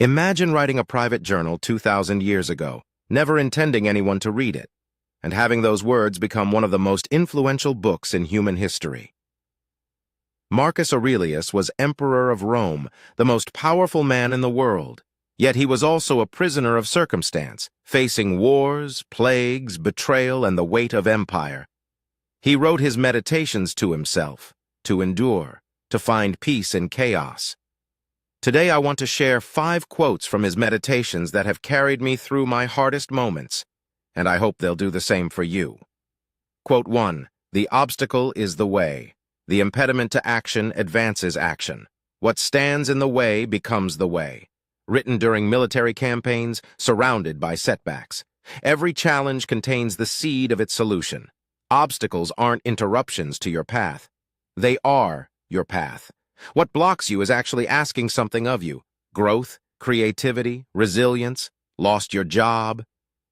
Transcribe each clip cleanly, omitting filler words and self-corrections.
Imagine writing a private journal 2,000 years ago, never intending anyone to read it, and having those words become one of the most influential books in human history. Marcus Aurelius was emperor of Rome, the most powerful man in the world. Yet he was also a prisoner of circumstance, facing wars, plagues, betrayal, and the weight of empire. He wrote his meditations to himself, to endure, to find peace in chaos. Today I want to share 5 quotes from his meditations that have carried me through my hardest moments, and I hope they'll do the same for you. Quote 1. The obstacle is the way. The impediment to action advances action. What stands in the way becomes the way. Written during military campaigns, surrounded by setbacks. Every challenge contains the seed of its solution. Obstacles aren't interruptions to your path. They are your path. What blocks you is actually asking something of you. Growth, creativity, resilience, lost your job.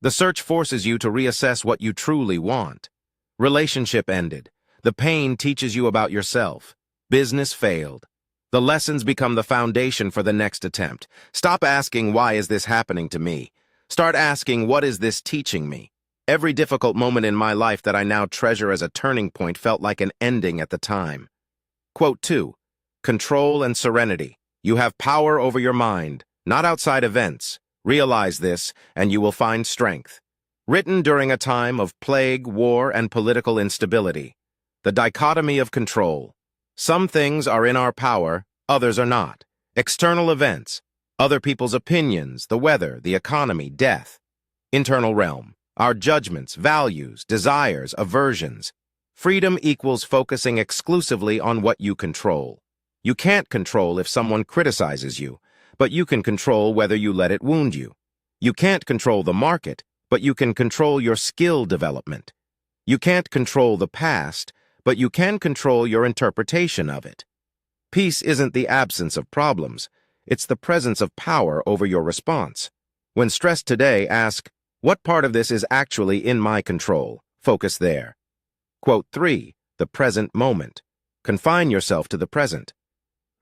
The search forces you to reassess what you truly want. Relationship ended. The pain teaches you about yourself. Business failed. The lessons become the foundation for the next attempt. Stop asking, why is this happening to me? Start asking, what is this teaching me? Every difficult moment in my life that I now treasure as a turning point felt like an ending at the time. Quote 2. Control and serenity. You have power over your mind, not outside events. Realize this, and you will find strength. Written during a time of plague, war, and political instability. The dichotomy of control. Some things are in our power, others are not. External events, other people's opinions, the weather, the economy, death. Internal realm, our judgments, values, desires, aversions. Freedom equals focusing exclusively on what you control. You can't control if someone criticizes you, but you can control whether you let it wound you. You can't control the market, but you can control your skill development. You can't control the past, but you can control your interpretation of it. Peace isn't the absence of problems, it's the presence of power over your response. When stressed today, ask, what part of this is actually in my control? Focus there. Quote 3. The present moment. Confine yourself to the present.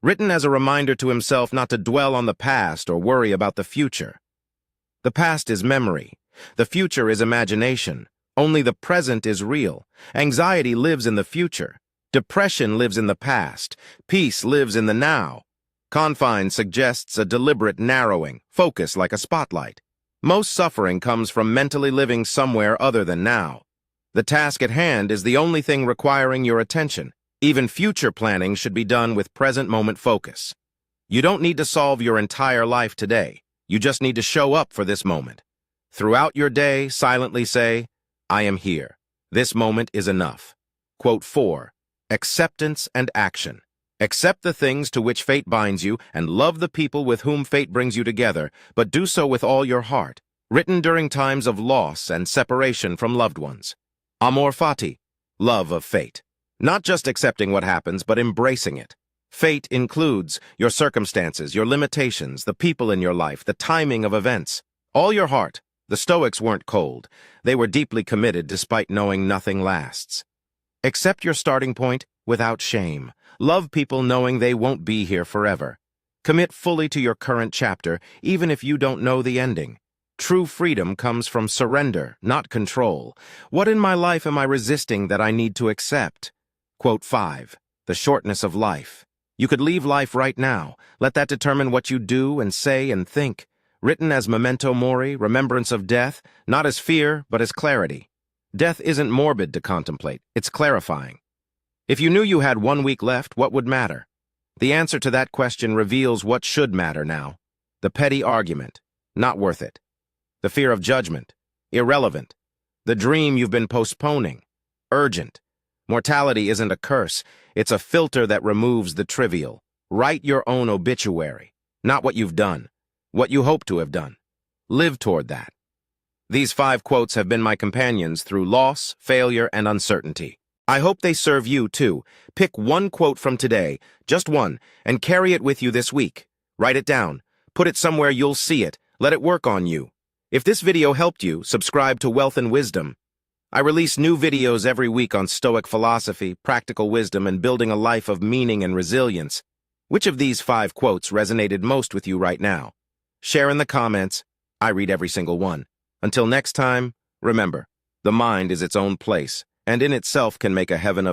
Written as a reminder to himself not to dwell on the past or worry about the future. The past is memory. The future is imagination. Only the present is real. Anxiety lives in the future. Depression lives in the past. Peace lives in the now. Confine suggests a deliberate narrowing, focus like a spotlight. Most suffering comes from mentally living somewhere other than now. The task at hand is the only thing requiring your attention. Even future planning should be done with present moment focus. You don't need to solve your entire life today. You just need to show up for this moment. Throughout your day, silently say, I am here. This moment is enough. Quote 4. Acceptance and action. Accept the things to which fate binds you and love the people with whom fate brings you together, but do so with all your heart. Written during times of loss and separation from loved ones. Amor fati, love of fate. Not just accepting what happens, but embracing it. Fate includes your circumstances, your limitations, the people in your life, the timing of events. All your heart. The Stoics weren't cold. They were deeply committed despite knowing nothing lasts. Accept your starting point without shame. Love people knowing they won't be here forever. Commit fully to your current chapter, even if you don't know the ending. True freedom comes from surrender, not control. What in my life am I resisting that I need to accept? Quote 5. The shortness of life. You could leave life right now. Let that determine what you do and say and think. Written as memento mori, remembrance of death, not as fear, but as clarity. Death isn't morbid to contemplate, it's clarifying. If you knew you had 1 week left, what would matter? The answer to that question reveals what should matter now. The petty argument, not worth it. The fear of judgment, irrelevant. The dream you've been postponing, urgent. Mortality isn't a curse, it's a filter that removes the trivial. Write your own obituary, not what you've done. What you hope to have done. Live toward that. These 5 quotes have been my companions through loss, failure, and uncertainty. I hope they serve you, too. Pick 1 quote from today, just one, and carry it with you this week. Write it down. Put it somewhere you'll see it. Let it work on you. If this video helped you, subscribe to Wealth and Wisdom. I release new videos every week on Stoic philosophy, practical wisdom, and building a life of meaning and resilience. Which of these 5 quotes resonated most with you right now? Share in the comments. I read every single one. Until next time, remember, the mind is its own place, and in itself can make a heaven of